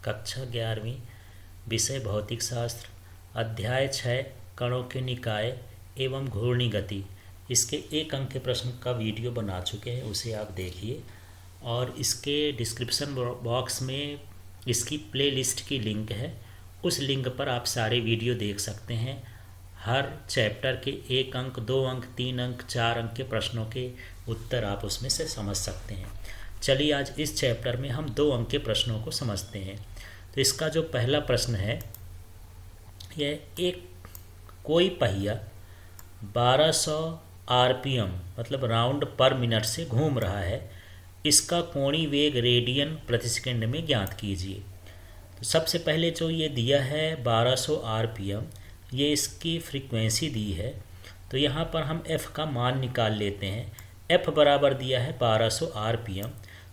कक्षा 11वीं, विषय भौतिक शास्त्र, अध्याय 6 कणों के निकाय एवं घूर्णी गति। इसके 1 अंक के प्रश्न का वीडियो बना चुके हैं, उसे आप देखिए। और इसके डिस्क्रिप्शन बॉक्स में इसकी प्लेलिस्ट की लिंक है, उस लिंक पर आप सारे वीडियो देख सकते हैं। हर चैप्टर के 1 अंक, 2 अंक, 3 अंक, 4 अंक के प्रश्नों के उत्तर आप उसमें से समझ सकते हैं। चलिए आज इस चैप्टर में हम 2 अंक के प्रश्नों को समझते हैं। तो इसका जो पहला प्रश्न है, यह कोई पहिया 1200 आरपीएम मतलब राउंड पर मिनट से घूम रहा है, इसका कोणीय वेग रेडियन प्रति सेकंड में ज्ञात कीजिए। तो सबसे पहले जो ये दिया है 1200 आरपीएम, ये इसकी फ्रीक्वेंसी दी है। तो यहाँ पर हम f का मान निकाल लेते हैं। f बराबर दिया है 1200 आरपीएम।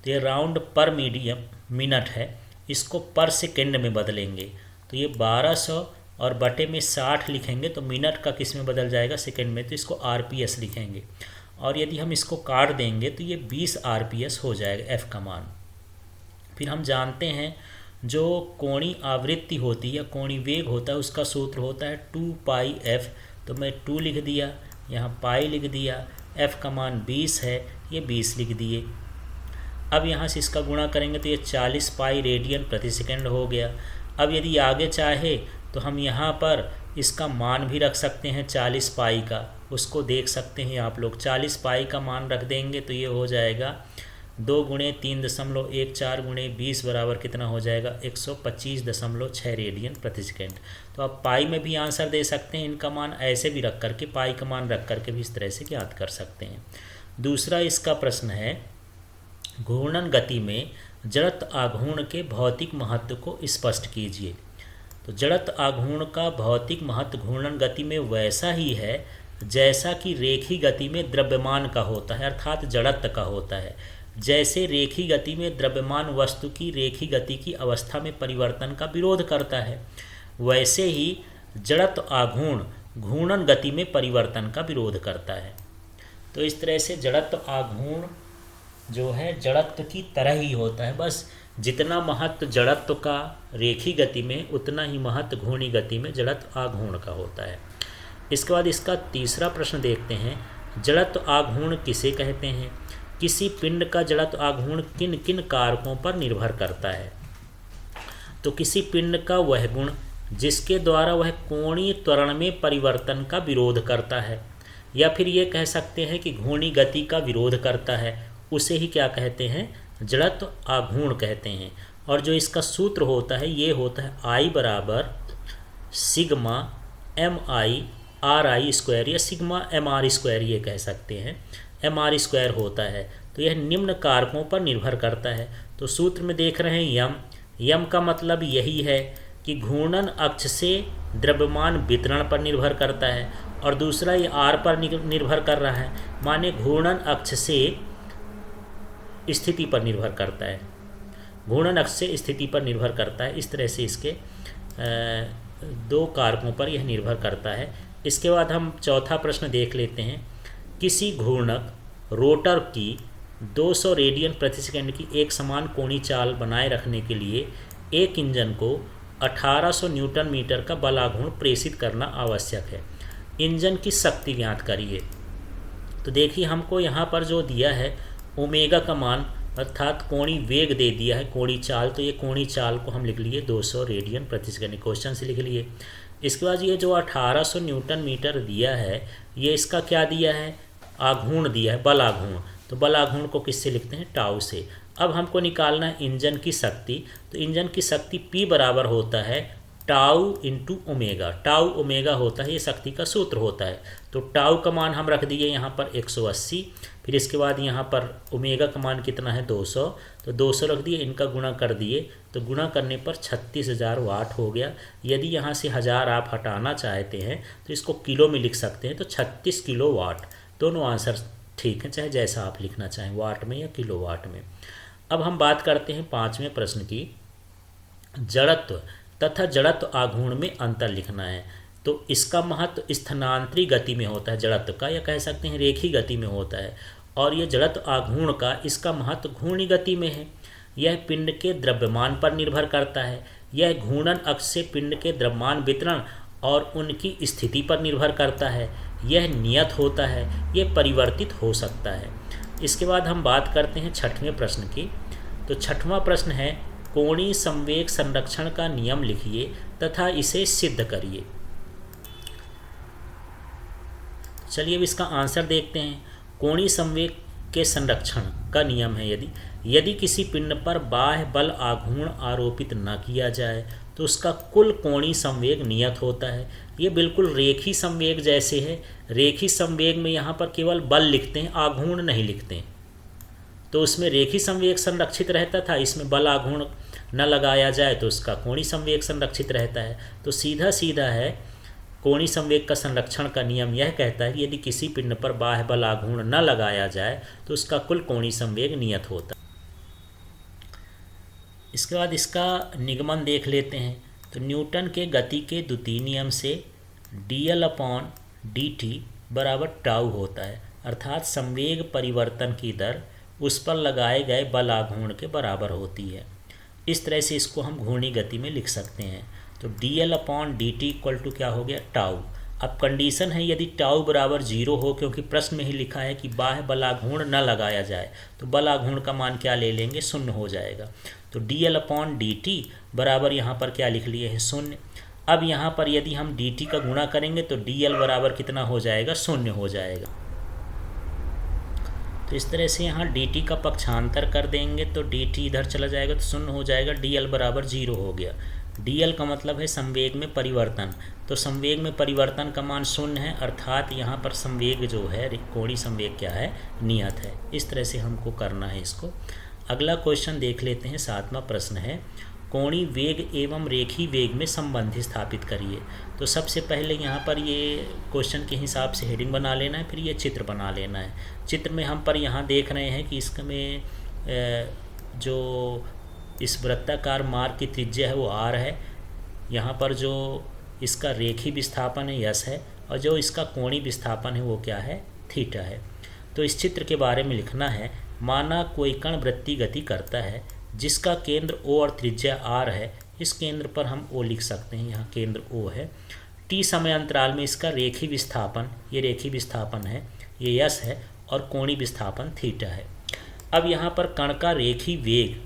तो ये राउंड पर मिनट है, इसको पर सेकंड में बदलेंगे। तो ये 1200 और बटे में 60 लिखेंगे तो मिनट का किस में बदल जाएगा, सेकंड में, तो इसको आरपीएस लिखेंगे। और यदि हम इसको काट देंगे तो ये 20 आरपीएस हो जाएगा f का मान। फिर हम जानते हैं जो कोणीय आवृत्ति होती है या कोणीय वेग होता है, उसका सूत्र होता है 2πf। तो मैं 2 लिख दिया, यहाँ पाई लिख दिया, f का मान 20 है, ये 20 लिख दिए। अब यहाँ से इसका गुणा करेंगे तो ये 40 पाई रेडियन प्रति सेकंड हो गया। अब यदि आगे चाहे तो हम यहाँ पर इसका मान भी रख सकते हैं 40 पाई का, उसको देख सकते हैं आप लोग। 40 पाई का मान रख देंगे तो ये हो जाएगा 2 × 3.14 × 20 बराबर कितना हो जाएगा, 125.6 रेडियन प्रति सेकंड। तो आप पाई में भी आंसर दे सकते हैं, इनका मान ऐसे भी रख करके, पाई का मान रख करके भी इस तरह से ज्ञात कर सकते हैं। दूसरा इसका प्रश्न है, घूर्णन गति में जड़त्व आघूर्ण के भौतिक महत्व को स्पष्ट कीजिए। तो जड़त्व आघूर्ण का भौतिक महत्व घूर्णन गति में वैसा ही है जैसा कि रेखीय गति में द्रव्यमान का होता है, अर्थात जड़त्व का होता है। जैसे रेखीय गति में द्रव्यमान वस्तु की रेखीय गति की अवस्था में परिवर्तन का विरोध करता है, वैसे ही जड़त्व आघूर्ण घूर्णन गति में परिवर्तन का विरोध करता है। तो इस तरह से जड़त्व आघूर्ण जो है जड़त्व की तरह ही होता है, बस जितना महत्व जड़त्व का रेखीय गति में, उतना ही महत्व घूर्णी गति में जड़त्व आघूर्ण का होता है। इसके बाद इसका तीसरा प्रश्न देखते हैं, जड़त्व आघूर्ण किसे कहते हैं? किसी पिंड का जड़त्व आघूर्ण किन किन कारकों पर निर्भर करता है? तो किसी पिंड का वह गुण जिसके द्वारा वह कोणीय त्वरण में परिवर्तन का विरोध करता है, या फिर ये कह सकते हैं कि घूर्णी गति का विरोध करता है, उसे ही क्या कहते हैं, जड़त्व आघूर्ण कहते हैं। और जो इसका सूत्र होता है, ये होता है I बराबर सिग्मा MI RI² या सिग्मा MR², ये कह सकते हैं, MR² होता है। तो यह निम्न कारकों पर निर्भर करता है। तो सूत्र में देख रहे हैं यम का मतलब यही है कि घूर्णन अक्ष से द्रव्यमान वितरण पर निर्भर करता है, और दूसरा ये R पर निर्भर कर रहा है, माने घूर्णन अक्ष से स्थिति पर निर्भर करता है, घूर्णन अक्ष से स्थिति पर निर्भर करता है। इस तरह से इसके 2 कारकों पर यह निर्भर करता है। इसके बाद हम चौथा प्रश्न देख लेते हैं, किसी घूर्णक रोटर की 200 रेडियन प्रति सेकंड की एक समान कोणीय चाल बनाए रखने के लिए एक इंजन को 1800 न्यूटन मीटर का बल आघूर्ण प्रेषित करना आवश्यक है। इंजन की शक्ति ज्ञात करिए। तो देखिए, हमको यहाँ पर जो दिया है ओमेगा का मान, अर्थात कोणीय वेग दे दिया है, कोणीय चाल। तो ये कोणीय चाल को हम लिख लिए 200 रेडियन प्रति सेकंड, क्वेश्चन से लिख लिए। इसके बाद ये जो 1800 न्यूटन मीटर दिया है, ये इसका क्या दिया है, आघूर्ण दिया है, बल आघूर्ण। तो बल आघूर्ण को किससे लिखते हैं, टाउ से। अब हमको निकालना है इंजन की शक्ति। तो इंजन की शक्ति P बराबर होता है tau into omega. Tau omega होता है, ये शक्ति का सूत्र होता है। तो टाउ का मान हम रख दिए यहाँ पर 180। फिर इसके बाद यहाँ पर ओमेगा का मान कितना है, 200। तो 200 रख दिए, इनका गुणा कर दिए, तो गुणा करने पर 36,000 वाट हो गया। यदि यहाँ से 1000 आप हटाना चाहते हैं तो इसको किलो में लिख सकते हैं, तो 36 किलो वाट। दोनों आंसर ठीक है, चाहे जैसा आप लिखना चाहें, वाट में या किलो वाट में। अब हम बात करते हैं 5वें प्रश्न की, जड़त्व तथा जड़त्व आघूर्ण में अंतर लिखना है। तो इसका महत्व स्थानांतरी गति में होता है जड़त्व का, या कह सकते हैं रेखीय गति में होता है, और ये जड़त्व आघूर्ण का इसका महत्व घूर्णी गति में है। यह पिंड के द्रव्यमान पर निर्भर करता है। यह घूर्णन अक्ष से पिंड के द्रव्यमान वितरण और उनकी स्थिति पर निर्भर करता है। यह नियत होता है, यह परिवर्तित हो सकता है। इसके बाद हम बात करते हैं छठवें प्रश्न की। तो छठवां प्रश्न है, कोणीय संवेग संरक्षण का नियम लिखिए तथा इसे सिद्ध करिए। चलिए अब इसका आंसर देखते हैं। कोणीय संवेग के संरक्षण का नियम है, यदि किसी पिंड पर बाह्य बल आघूर्ण आरोपित न किया जाए तो उसका कुल कोणीय संवेग नियत होता है। ये बिल्कुल रेखी संवेग जैसे है। रेखी संवेग में यहाँ पर केवल बल लिखते हैं, आघूर्ण नहीं लिखते हैं। तो उसमें रेखी संवेग संरक्षित रहता था, इसमें बल आघूर्ण न लगाया जाए तो उसका कोणीय संवेग संरक्षित रहता है। तो सीधा सीधा है, कोणीय संवेग का संरक्षण का नियम यह कहता है कि यदि किसी पिंड पर बाह्य बल आघूर्ण न लगाया जाए तो उसका कुल कोणीय संवेग नियत होता है। इसके बाद इसका निगमन देख लेते हैं। तो न्यूटन के गति के द्वितीय नियम से dl/dt बराबर टाउ होता है, अर्थात संवेग परिवर्तन की दर उस पर लगाए गए बल आघूर्ण के बराबर होती है। इस तरह से इसको हम घूर्णी गति में लिख सकते हैं। तो dl/dt इक्वल टू क्या हो गया, टाउ। अब कंडीशन है यदि टाउ बराबर 0 हो, क्योंकि प्रश्न में ही लिखा है कि बाह्य बल आघूर्ण न लगाया जाए, तो बल आघूर्ण का मान क्या ले लेंगे, 0 हो जाएगा। तो dl/dt बराबर यहाँ पर क्या लिख लिए हैं, 0। अब यहाँ पर यदि हम dt का गुणा करेंगे तो dl बराबर कितना हो जाएगा, 0 हो जाएगा। तो इस तरह से यहाँ dt का पक्षांतर कर देंगे तो dt इधर चला जाएगा तो 0 हो जाएगा, dl बराबर 0 हो गया। dl का मतलब है संवेग में परिवर्तन, तो संवेग में परिवर्तन का मान 0 है, अर्थात यहाँ पर संवेग जो है, कोणीय संवेग क्या है, नियत है। इस तरह से हमको करना है इसको। अगला क्वेश्चन देख लेते हैं। 7वां प्रश्न है, कोणीय वेग एवं रेखी वेग में संबंध स्थापित करिए। तो सबसे पहले यहाँ पर ये क्वेश्चन के हिसाब से हेडिंग बना लेना है, फिर ये चित्र बना लेना है। चित्र में हम पर यहाँ देख रहे हैं कि इसमें जो इस वृत्ताकार मार्ग की त्रिज्या है वो r है, यहाँ पर जो इसका रेखी विस्थापन है यस है, और जो इसका कोणीय विस्थापन है वो क्या है, थीटा है। तो इस चित्र के बारे में लिखना है, माना कोई कण वृत्तीय गति करता है जिसका केंद्र O और त्रिज्या r है। इस केंद्र पर हम O लिख सकते हैं, यहाँ केंद्र O है। t समय अंतराल में इसका रेखी विस्थापन, ये रेखी विस्थापन है, ये यस है, और कोणीय विस्थापन थीटा है। अब यहाँ पर कण का रेखी वेग,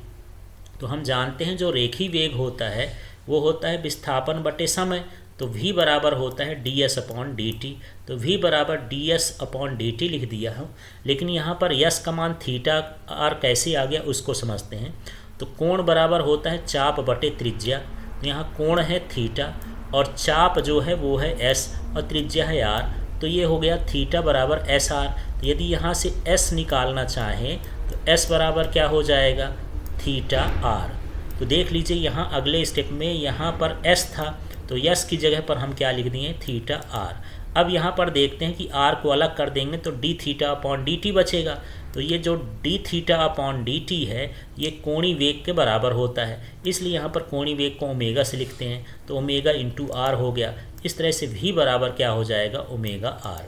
तो हम जानते हैं जो रेखी वेग होता है वो होता है विस्थापन बटे समय, तो v बराबर होता है ds/dt। तो v बराबर ds/dt लिख दिया हूँ, लेकिन यहाँ पर यस का मान थीटा r कैसे आ गया उसको समझते हैं। तो कोण बराबर होता है चाप बटे त्रिज्या, तो यहाँ कोण है थीटा और चाप जो है वो है s और त्रिज्या है r, तो ये हो गया थीटा बराबर SR। तो यदि यहाँ से s निकालना चाहें तो s बराबर क्या हो जाएगा, थीटा r। तो देख लीजिए यहाँ अगले स्टेप में यहाँ पर s था तो यस की जगह पर हम क्या लिख दिए, थीटा r। अब यहाँ पर देखते हैं कि r को अलग कर देंगे तो d(θ/dt) बचेगा। तो ये जो d(θ/dt) है ये कोणीय वेग के बराबर होता है, इसलिए यहाँ पर कोणीय वेग को ओमेगा से लिखते हैं, तो ओमेगा इंटू r हो गया। इस तरह से v बराबर क्या हो जाएगा, ओमेगा r।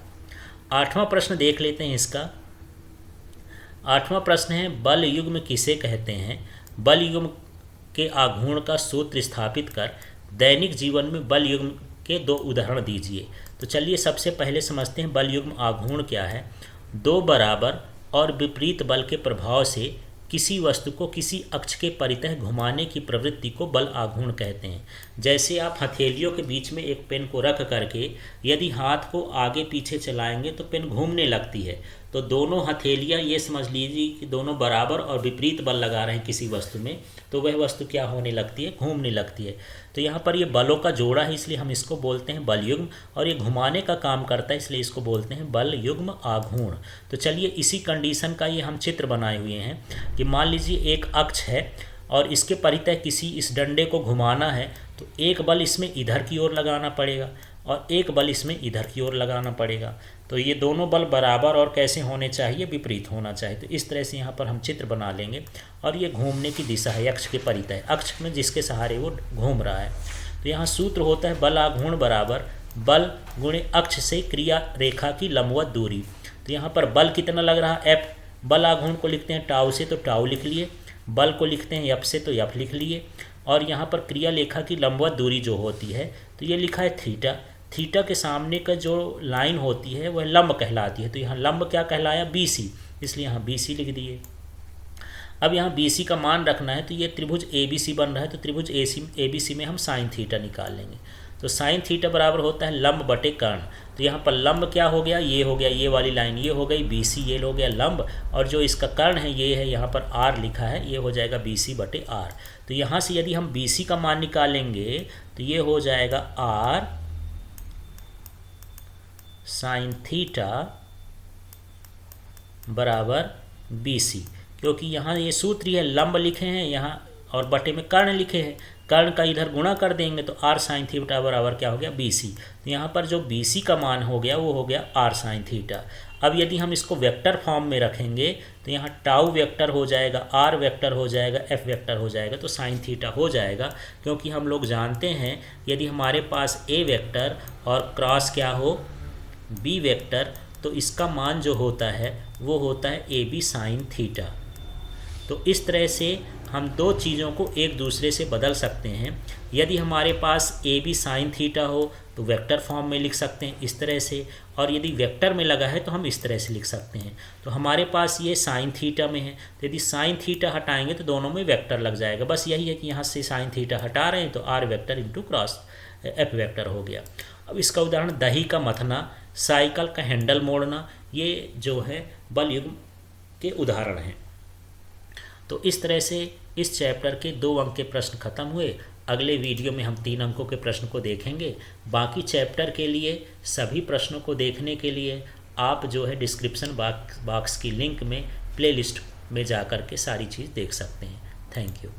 8वां प्रश्न देख लेते हैं इसका। 8वां प्रश्न है, बल युग्म किसे कहते हैं। बल युग्म के आघूर्ण का सूत्र स्थापित कर दैनिक जीवन में बल युग्म के 2 उदाहरण दीजिए। तो चलिए सबसे पहले समझते हैं बल युग्म आघूर्ण क्या है। 2 बराबर और विपरीत बल के प्रभाव से किसी वस्तु को किसी अक्ष के परितः घुमाने की प्रवृत्ति को बल आघूर्ण कहते हैं। जैसे आप हथेलियों के बीच में एक पेन को रख करके यदि हाथ को आगे पीछे चलाएंगे तो पेन घूमने लगती है, तो दोनों हथेलियाँ ये समझ लीजिए कि दोनों बराबर और विपरीत बल लगा रहे हैं किसी वस्तु में, तो वह वस्तु क्या होने लगती है, घूमने लगती है। तो यहाँ पर ये बलों का जोड़ा है, इसलिए हम इसको बोलते हैं बल युग्म, और ये घुमाने का काम करता है इसलिए इसको बोलते हैं बल युग्म आघूर्ण। तो चलिए इसी कंडीशन का ये हम चित्र बनाए हुए हैं कि मान लीजिए एक अक्ष है और इसके परितः किसी इस डंडे को घुमाना है, तो एक बल इसमें इधर की ओर लगाना पड़ेगा और एक बल इसमें इधर की ओर लगाना पड़ेगा। तो ये दोनों बल बराबर और कैसे होने चाहिए, विपरीत होना चाहिए। तो इस तरह से यहाँ पर हम चित्र बना लेंगे और ये घूमने की दिशा है अक्ष के परितः, अक्ष में जिसके सहारे वो घूम रहा है। तो यहाँ सूत्र होता है बल आघूर्ण बराबर बल गुणे अक्ष से क्रिया रेखा की लंबवत दूरी। तो यहाँ पर बल कितना लग रहा है, F। बल आघूर्ण को लिखते हैं टाउ से, तो टाउ लिख लिए। बल को लिखते हैं एफ से, तो एफ लिख लिए। और यहाँ पर क्रिया लेखा की लंबवत दूरी जो होती है तो ये लिखा है थीटा। थीटा के सामने का जो लाइन होती है वह लंब कहलाती है, तो यहाँ लंब क्या कहलाया, बी सी, इसलिए यहाँ बी सी लिख दिए। अब यहाँ बी सी का मान रखना है, तो ये त्रिभुज ए बी सी बन रहा है, तो त्रिभुज ए बी सी में हम साइन थीटा निकाल लेंगे। तो साइन थीटा बराबर होता है लंब बटे कर्ण। तो यहाँ पर लंब क्या हो गया, ये हो गया, ये वाली लाइन ये हो गई बी सी, ये हो गया लंब, और जो इसका कर्ण है ये है, यहाँ पर आर लिखा है, ये हो जाएगा बी सी बटे आर। तो यहाँ से यदि हम बी सी का मान निकालेंगे तो ये हो जाएगा आर साइन थीटा बराबर बी सी, क्योंकि यहाँ ये सूत्र है, लंब लिखे हैं यहाँ और बटे में कर्ण लिखे हैं, कर्ण का इधर गुणा कर देंगे तो आर साइन थीटा बराबर क्या हो गया, बी सी। तो यहाँ पर जो बी सी का मान हो गया वो हो गया आर साइन थीटा। अब यदि हम इसको वेक्टर फॉर्म में रखेंगे तो यहाँ टाउ वेक्टर हो जाएगा, आर वेक्टर हो जाएगा, एफ वेक्टर हो जाएगा, तो साइन थीटा हो जाएगा। क्योंकि हम लोग जानते हैं यदि हमारे पास ए वेक्टर और क्रॉस क्या हो, बी वेक्टर, तो इसका मान जो होता है वो होता है ए बी साइन थीटा। तो इस तरह से हम दो चीज़ों को एक दूसरे से बदल सकते हैं। यदि हमारे पास ए बी साइन थीटा हो तो वेक्टर फॉर्म में लिख सकते हैं इस तरह से, और यदि वेक्टर में लगा है तो हम इस तरह से लिख सकते हैं। तो हमारे पास ये साइन थीटा में है, तो यदि साइन थीटा हटाएंगे तो दोनों में वेक्टर लग जाएगा। बस यही है कि यहाँ से साइन थीटा हटा रहे हैं तो R vector into cross F vector हो गया। अब इसका उदाहरण दही का मथना, साइकिल का हैंडल मोड़ना, ये जो है बल युग्म के उदाहरण हैं। तो इस तरह से इस चैप्टर के 2 अंक के प्रश्न खत्म हुए। अगले वीडियो में हम 3 अंकों के प्रश्न को देखेंगे। बाकी चैप्टर के लिए सभी प्रश्नों को देखने के लिए आप जो है डिस्क्रिप्शन बॉक्स की लिंक में प्लेलिस्ट में जा कर के सारी चीज़ देख सकते हैं। Thank you.